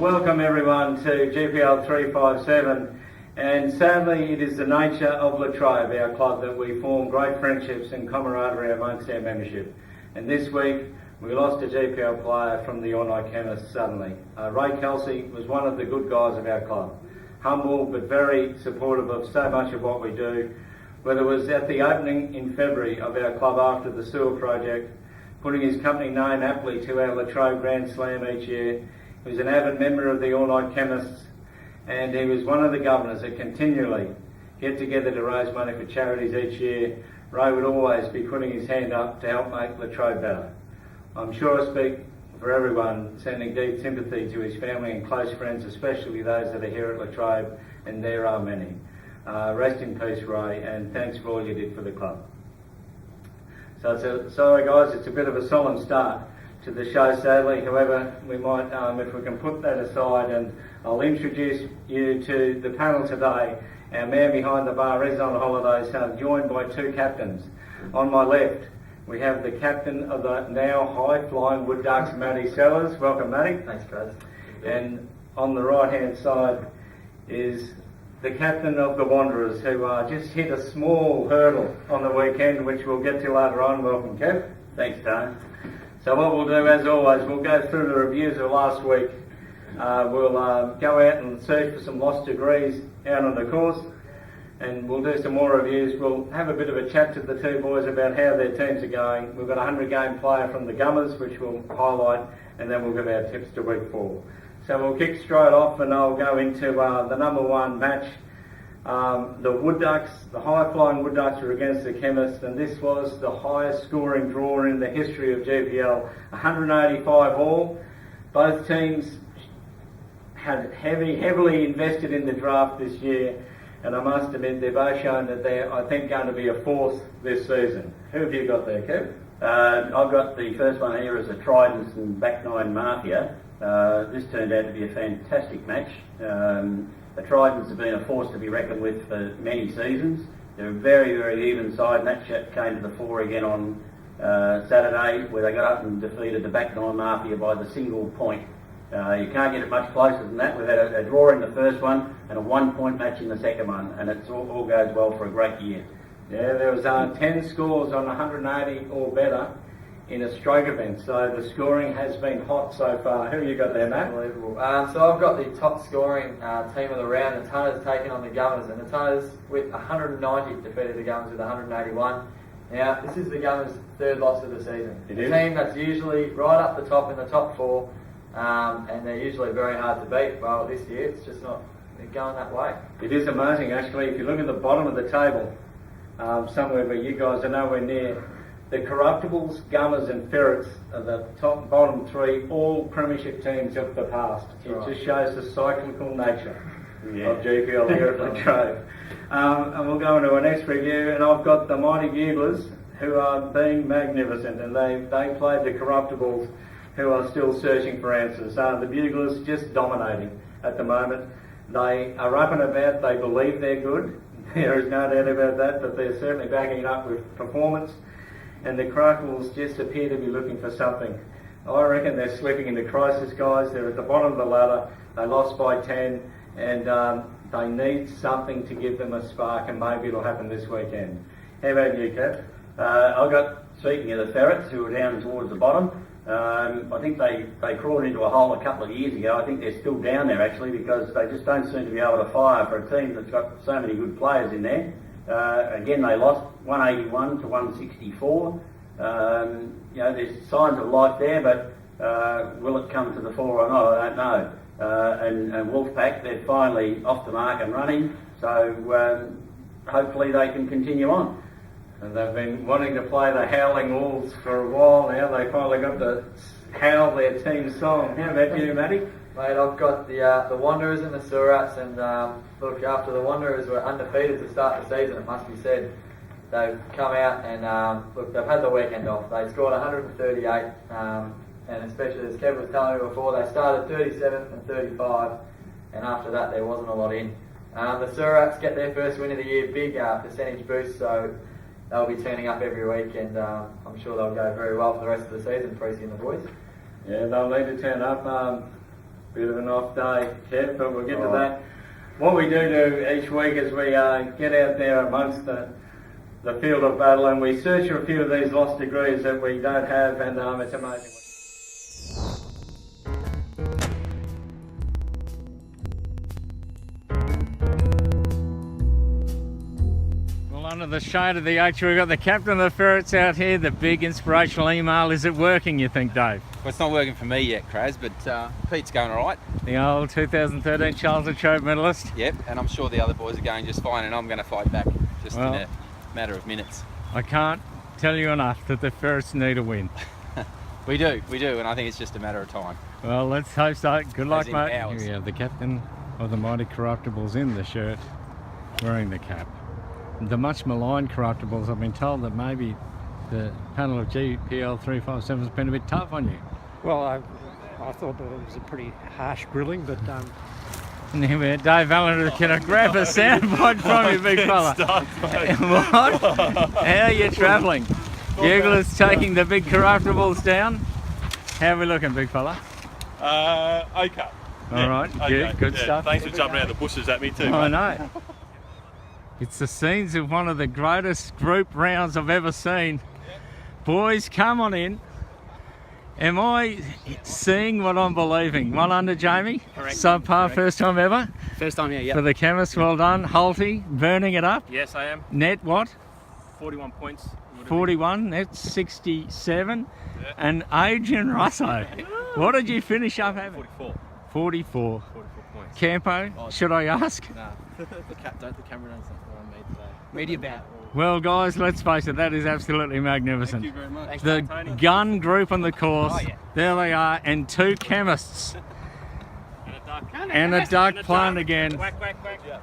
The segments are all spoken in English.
Welcome everyone to GPL 357, and sadly it is the nature of Latrobe, our club, that we form great friendships and camaraderie amongst our membership. And this week we lost a GPL player from the All-Night Chemists suddenly. Ray Kelsey was one of the good guys of our club. Humble but very supportive of so much of what we do, whether it was at the opening in February of our club after the sewer project, putting his company name aptly to our Latrobe Grand Slam each year. He was an avid member of the All-Night Chemists, and he was one of the governors that continually get together to raise money for charities each year. Ray would always be putting his hand up to help make Latrobe better. I'm sure I speak for everyone, sending deep sympathy to his family and close friends, especially those that are here at Latrobe, and there are many. Rest in peace, Ray, and thanks for all you did for the club. Sorry guys, it's a bit of a solemn start to the show, sadly. However, we might, if we can put that aside, and I'll introduce you to the panel today. Our man behind the bar is on holidays, joined by two captains. On my left, we have the captain of the now high-flying Wood Ducks, Matty Sellers. Welcome, Matty. Thanks, guys. And on the right-hand side is the captain of the Wanderers, who just hit a small hurdle on the weekend, which we'll get to later on. Welcome, Kev. Thanks, Tony. So what we'll do, as always, we'll go through the reviews of last week. We'll go out and search for some lost degrees out on the course, and we'll do some more reviews. We'll have a bit of a chat to the two boys about how their teams are going. We've got a 100-game player from the Gummers, which we'll highlight, and then we'll give our tips to week 4. So we'll kick straight off, and I'll go into the number 1 match. The Wood Ducks, the high-flying Wood Ducks, were against the Chemists, and this was the highest scoring draw in the history of GPL, 185 all. Both teams had heavily invested in the draft this year, and I must admit they've both shown that they're, I think, going to be a force this season. Who have you got there, Kev? I've got the first one here as a Tridents and Back Nine Mafia. This turned out to be a fantastic match. The Tridents have been a force to be reckoned with for many seasons. They're a very even side, and that came to the fore again on Saturday, where they got up and defeated the Back Nine Mafia by the single point. You can't get it much closer than that. We've had a draw in the first one and a 1-point match in the second one, and it all goes well for a great year. Yeah, there was 10 scores on 180 or better in a stroke event, so the scoring has been hot so far. Who you got there, Matt? Unbelievable. So I've got the top scoring team of the round. The Tunners taking on the Gunners, and the Tunners with 190 defeated the Gunners with 181. Now, this is the Gunners' third loss of the season. It a is. Team that's usually right up the top in the top 4, and they're usually very hard to beat. Well, this year it's just not going that way. It is amazing, actually. If you look at the bottom of the table, somewhere where you guys are nowhere near, the Corruptibles, Gummers and Ferrets are the bottom 3, all premiership teams of the past. It just shows the cyclical nature of GPL here at Latrobe. And we'll go into our next review, and I've got the Mighty Buglers, who are being magnificent, and they played the Corruptibles, who are still searching for answers. The Buglers just dominating at the moment. They are up and about, they believe they're good. There is no doubt about that, but they're certainly backing it up with performance. And the Corruptibles just appear to be looking for something. I reckon they're slipping into crisis, guys. They're at the bottom of the ladder. They lost by 10, and they need something to give them a spark, and maybe it'll happen this weekend. How about you, Kev? I've got, speaking of the Ferrets, who are down towards the bottom, I think they crawled into a hole a couple of years ago. I think they're still down there, actually, because they just don't seem to be able to fire for a team that's got so many good players in there. Again, they lost 181 to 164. There's signs of life there, but will it come to the fore or not? I don't know. And Wolfpack, they're finally off the mark and running, so hopefully they can continue on. And they've been wanting to play the Howling Wolves for a while now. They finally got to howl their team song. How about you, Matty? Mate, I've got the Wanderers and the Surats, and look, after the Wanderers were undefeated to start the season, it must be said, they've come out and look, they've had the weekend off. They scored 138, and especially as Kev was telling me before, they started 37th and 35, and after that there wasn't a lot in. The Surats get their first win of the year, big percentage boost, so they'll be turning up every week, and I'm sure they'll go very well for the rest of the season, Precy and the boys. Yeah, they'll need to turn up. Bit of an off day, Kev, but we'll get to that. What we do each week is we get out there amongst the field of battle and we search for a few of these lost degrees that we don't have, and it's amazing. Well, under the shade of the H, we've got the captain of the Ferrets out here, the big inspirational email. Is it working, you think, Dave? Well, it's not working for me yet, Kraz, but Pete's going all right. The old 2013 Charles Latrobe medalist. Yep, and I'm sure the other boys are going just fine, and I'm going to fight back just in a matter of minutes. I can't tell you enough that the Ferrets need a win. We do, and I think it's just a matter of time. Well, let's hope so. Good luck, mate. Hours. Here we have the captain of the mighty Corruptibles in the shirt, wearing the cap. The much maligned Corruptibles, I've been told that maybe the panel of GPL 357 has been a bit tough on you. Well, I thought that it was a pretty harsh grilling, but And here we are, Dave Allen, can I grab a soundbite from you, big fella? What? How are you travelling? Bugler's taking the big Corruptibles down. How are we looking, big fella? Okay. All right, Okay. good stuff. Thanks for jumping out of the bushes at me too. I mate. know. It's the scenes of one of the greatest group rounds I've ever seen. Boys, come on in. Am I seeing what I'm believing? 1 under, Jamie? Correct. Subpar, Correct. first time ever? First time here, yeah. For the chemist, well done. Holty, burning it up. Yes, I am. Net what? 41 points. 41, that's 67. Yeah. And Adrian Russo, what did you finish up having? 44. 44. 44 points. Campo, should I ask? Nah. The camera runs what I made today. Media bat. Well, guys, let's face it, that is absolutely magnificent. Thank you very much. Thanks, The Tony. gun group on the course, Oh, yeah. there they are, and 2 chemists. And a duck. And a duck plant again. Whack, whack, whack. Yeah.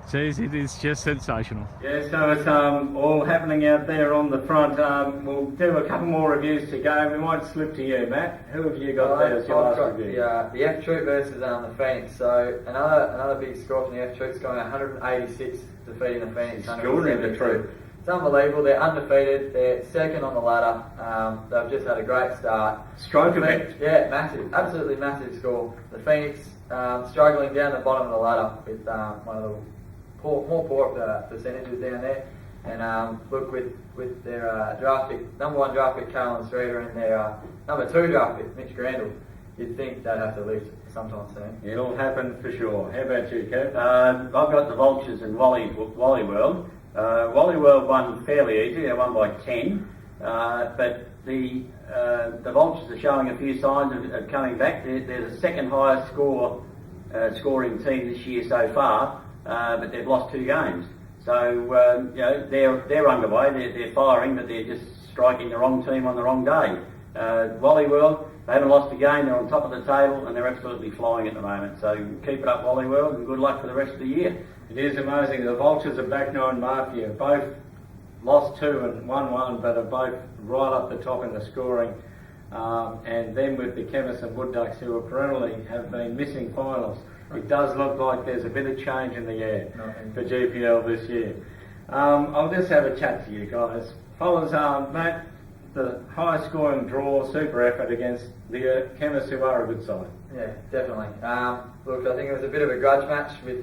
Jeez, it is just sensational. Yeah, so it's all happening out there on the front. We'll do a couple more reviews to go. We might slip to you, Matt. Who have you got there as your I've last got review? the F Troop versus the Phoenix. So another big score from the F Troop's going 186, defeating the Phoenix. Extraordinary, the Troop. It's unbelievable. They're undefeated. They're second on the ladder. They've just had a great start. Stroke effect. Yeah, massive, absolutely massive score. The Phoenix struggling down the bottom of the ladder with one of the more poor percentages down there. And look, with their draft pick, number 1 draft pick Carolyn Streeter and their number 2 draft pick Mitch Grandel, you'd think they'd have to lift sometime soon. It'll happen for sure. How about you, Kev? I've got the Vultures and Wally World. Wally World won fairly easy. They won by 10. But the Vultures are showing a few signs of coming back. They're the second highest scoring team this year so far, but they've lost 2 games. So you know, they're underway. They're firing, but they're just striking the wrong team on the wrong day. Wally World, they haven't lost a game. They're on top of the table and they're absolutely flying at the moment. So keep it up, Wally World, and good luck for the rest of the year. It is amazing. The Vultures are back 9 Mafia. Both lost 2 and won 1, but are both right up the top in the scoring. And then with the Chemists and Wood Ducks, who are perennially have been missing finals, it does look like there's a bit of change in the air for GPL this year. I'll just have a chat to you guys. Fellas, Matt, the high scoring draw, super effort against the Chemists, who are a good side. Yeah, definitely. Look, I think it was a bit of a grudge match with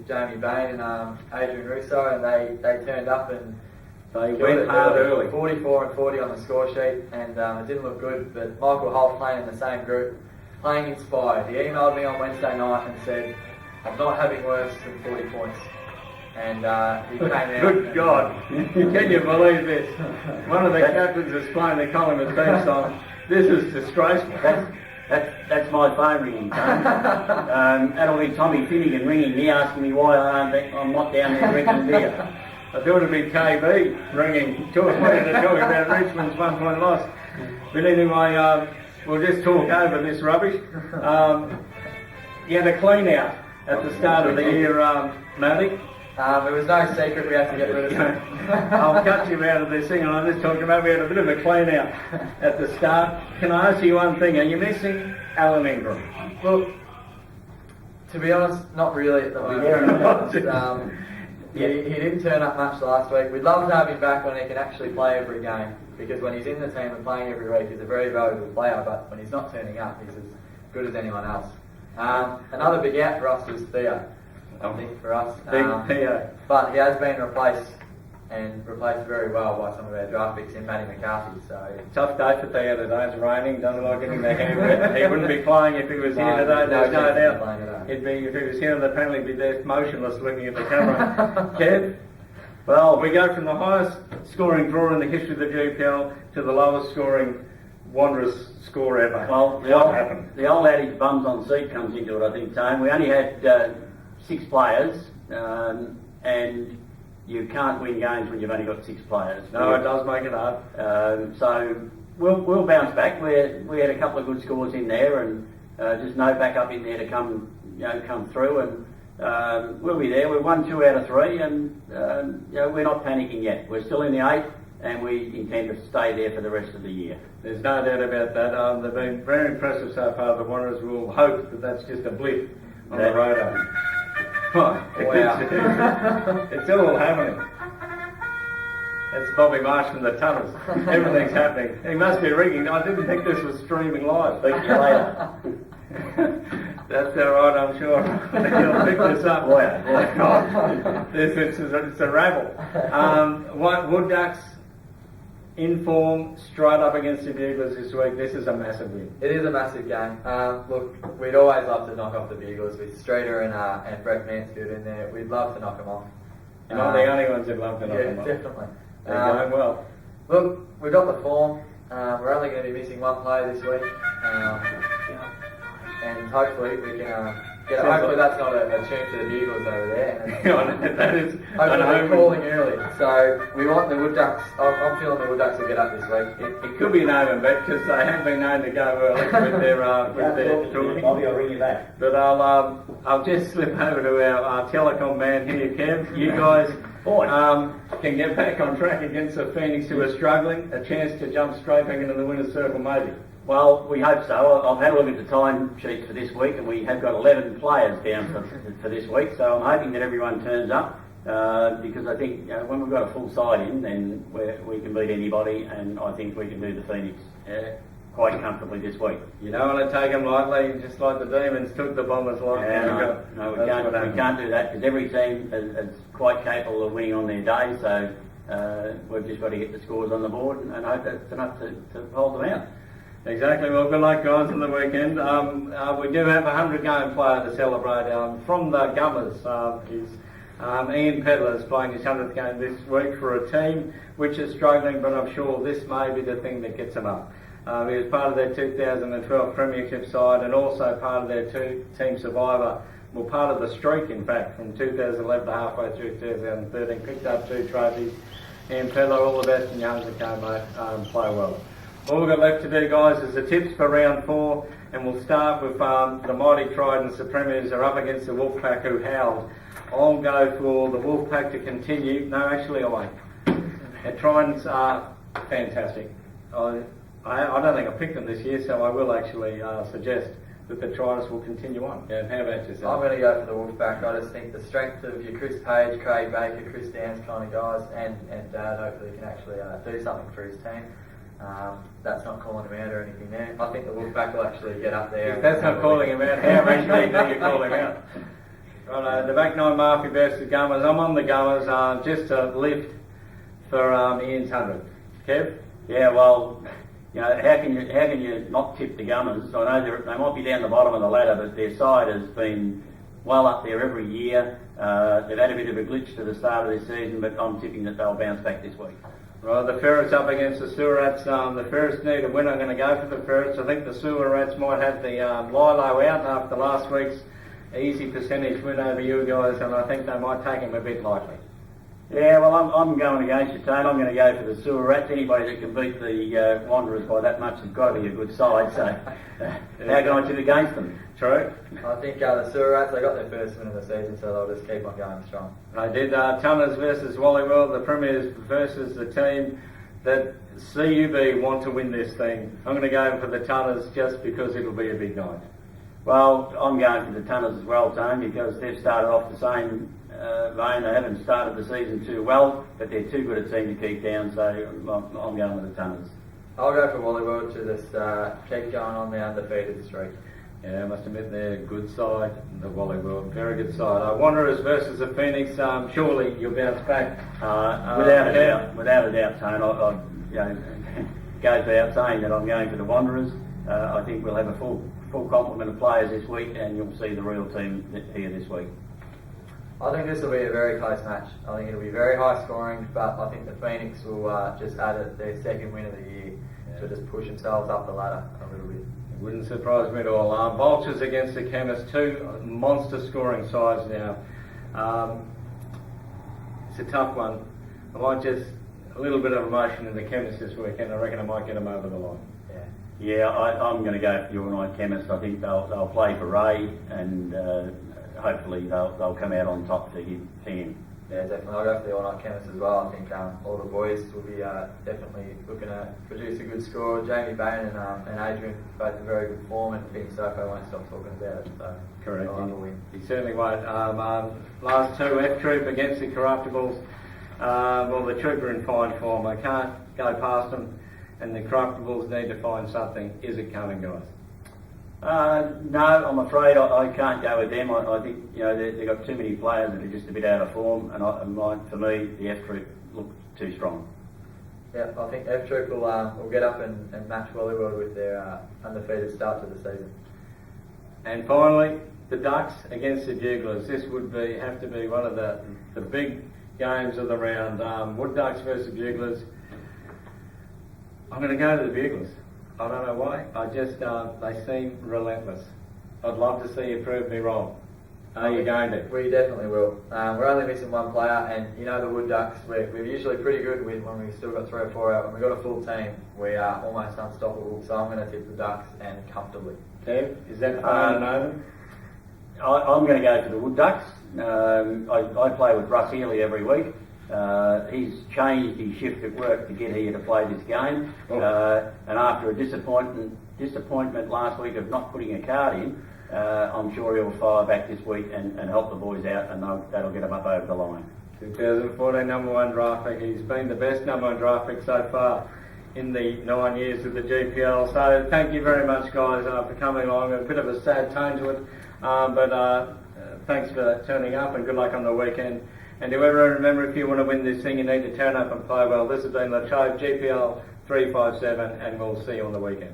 Jamie Bain and Adrian Russo, and they turned up and They went hard early. 44 and 40 on the score sheet, and it didn't look good. But Michael Holt, playing in the same group, playing inspired. He emailed me on Wednesday night and said, "I'm not having worse than 40 points." And he came out. Good God! Can you believe this? One of the captains is playing the Collingwood theme song. This is disgraceful. That's my phone ringing, Tony. That'll be Tommy Finnegan ringing me, asking me why I'm not down there drinking beer. I thought it'd be KB ringing, wanting to talk about Richmond's 1-point loss. But anyway, we'll just talk over this rubbish. You had a clean out at the start of the year, Matty. It was no secret we had to get rid of him. I'll cut you out of this thing, and I'm just talking about we had a bit of a clean out at the start. Can I ask you one thing? Are you missing Alan Ingram? Look, to be honest, not really at the moment. He didn't turn up much last week. We'd love to have him back when he can actually play every game, because when he's in the team and playing every week, he's a very valuable player, but when he's not turning up, he's as good as anyone else. Another big out for us was Theo. I think for us. Big Theo. But he has been replaced very well by some of our draft picks in Matty McCarthy. So Tough day for Theo today. It's raining. Doesn't like getting the hair wet. He wouldn't be playing if he was here today. There's no doubt. He'd be, if he was here on the panel, he'd be there motionless looking at the camera. Kev? Well, we go from the highest scoring draw in the history of the GPL to the lowest scoring Wanderers score ever. Well, what happened? The old adage bums on seat comes into it, I think, Tone. We only had 6 players, and you can't win games when you've only got 6 players. No, it does make it hard. So we'll bounce back. We had a couple of good scores in there, and just no backup in there to come through, and we'll be there. We've won 2 out of 3, and we're not panicking yet. We're still in the 8, and we intend to stay there for the rest of the year. There's no doubt about that. They've been very impressive so far, the Wanderers. We'll hope that that's just a blip on the radar. Wow. It's all happening. That's Bobby Marsh from the Tunnels. Everything's happening. He must be rigging. I didn't think this was streaming live. Speak to you later. That's all right, I'm sure. He'll pick this up. It's a rabble. Wood Ducks in form, straight up against the Buglers this week. This is a massive win. it is a massive game. Look, we'd always love to knock off the Buglers with Streeter and Brett Mansfield in there. We'd love to knock them off. You're not the only ones who'd love to knock them off. Definitely. They're going well. Look, we've got the form. We're only going to be missing 1 player this week. And hopefully we can hopefully that's not a tune to the Bugles over there. That is Hopefully we're calling early. So we want the Wood Ducks. I'm feeling the Wood Ducks will get up this week. It could be an omen bet because they have been known to go early with their talking. Bobby, I'll ring you back. But I'll just slip over to our telecom man here, Kev. You guys can get back on track against the Phoenix who are struggling. A chance to jump straight back into the winner's circle, maybe. Well, we hope so. I've had a look at the time sheets for this week, and we have got 11 players down for this week. So I'm hoping that everyone turns up because I think when we've got a full side in, then we can beat anybody, and I think we can do the Phoenix quite comfortably this week. You don't want to take them lightly, just like the Demons took the Bombers lightly. No, we can't do that because every team is quite capable of winning on their day. So we've just got to get the scores on the board and hope that's enough to hold them out. Exactly. Well, good luck, guys, on the weekend. We do have a 100-game player to celebrate. From the Gummers is Ian Pedler's playing his 100th game this week for a team which is struggling, but I'm sure this may be the thing that gets them up. He was part of their 2012 Premiership side and also part of their team survivor. Well, part of the streak, in fact, from 2011 to halfway through 2013. Picked up 2 trophies. Ian Pedler, all the best in your 100k, mate. Play well. All we've got left to do, guys, is the tips for round 4, and we'll start with the mighty Tridents. The Premiers are up against the Wolfpack, who howled. I'll go for the Wolfpack to continue. No, actually, I won't. The Tridents are fantastic. I don't think I picked them this year, so I will actually suggest that the Tridents will continue on. Yeah, how about yourself? I'm going to go for the Wolfpack. I just think the strength of your Chris Page, Craig Baker, Chris Dance kind of guys, and Dad hopefully can actually do something for his team. That's not calling him out or anything there. I think the Wolfpack will actually get up there. If that's not calling him out, how actually do you call him out? Right, the back 9 Murphy versus Gummers. I'm on the Gummers just to lift for Ian's 100. Kev? Yeah, well, how can you not tip the Gummers? I know they might be down the bottom of the ladder, but their side has been well up there every year. They've had a bit of a glitch to the start of this season, but I'm tipping that they'll bounce back this week. Right, the Ferrets up against the Sewer Rats. The Ferrets need a win. I'm going to go for the Ferrets. I think the Sewer Rats might have the Lilo out after last week's easy percentage win over you guys, and I think they might take him a bit lightly. Yeah, well, I'm going against you, Tone. I'm going to go for the Sewer Rats. Anybody that can beat the Wanderers by that much has got to be a good side, so how can I tip against them? True. I think the Sewer Rats, they got their first win of the season, so they'll just keep on going strong. They did. Tunners versus Wallyworld, the Premiers versus the team that CUB want to win this thing. I'm going to go for the Tunners just because it'll be a big night. Well, I'm going for the Tunners as well, Tone, because they've started off the same vein. They haven't started the season too well, but they're too good a team to keep down, so I'm going with the Tunners. I'll go for Wallyworld to just keep going on the undefeated streak. Yeah, I must admit they're a good side, the volleyball, very good side. Wanderers versus the Phoenix, surely you'll bounce back. Without a doubt, Tone. Goes without saying that I'm going for the Wanderers. I think we'll have a full complement of players this week, and you'll see the real team here this week. I think this will be a very close match. I think it'll be very high scoring, but I think the Phoenix will just add their second win of the year to just push themselves up the ladder a little bit. It wouldn't surprise me at all. Vultures against the Chemists, two monster scoring sides now. It's a tough one. I might just a little bit of emotion in the Chemists this weekend. I reckon I might get them over the line. Yeah, I'm going to go for your night Chemists. I think they'll play for Ray, and hopefully they'll come out on top for him. Yeah, definitely. I'll go for the all-night Chemists as well. I think all the boys will be definitely looking to produce a good score. Jamie Bain and Adrian both in very good form, and Tim Soko won't stop talking about it. So correct. I'll win. He certainly won't. Last two, F Troop against the Corruptibles. Well, the Troop are in fine form. I can't go past them, and the Corruptibles need to find something. Is it coming, guys? No, I'm afraid I can't go with them. I think they've got too many players that are just a bit out of form, and for me, the F Troop look too strong. Yeah, I think F Troop will get up and match volleyball with their undefeated start to the season. And finally, the Ducks against the Buglers. This would have to be one of the big games of the round. Wood Ducks versus Buglers. I'm going to go to the Buglers. I don't know why. I just they seem relentless. I'd love to see you prove me wrong. Are you going to? We definitely will. We're only missing one player, and the Wood Ducks, we're usually pretty good when we've still got 3 or 4 out. When we've got a full team, we are almost unstoppable. So I'm going to tip the Ducks, and comfortably. Kev, is that far and over? I'm going to go for the Wood Ducks. I play with Russ Healy every week. He's changed his shift at work to get here to play this game. And after a disappointment last week of not putting a card in, I'm sure he'll fire back this week and help the boys out, and that'll get them up over the line. 2014 number 1 draft pick. He's been the best number 1 draft pick so far in the 9 years of the GPL. So thank you very much, guys, for coming along. A bit of a sad tone to it, but thanks for turning up, and good luck on the weekend. And do ever remember, if you want to win this thing, you need to turn up and play well. This has been Latrobe GPL 357, and we'll see you on the weekend.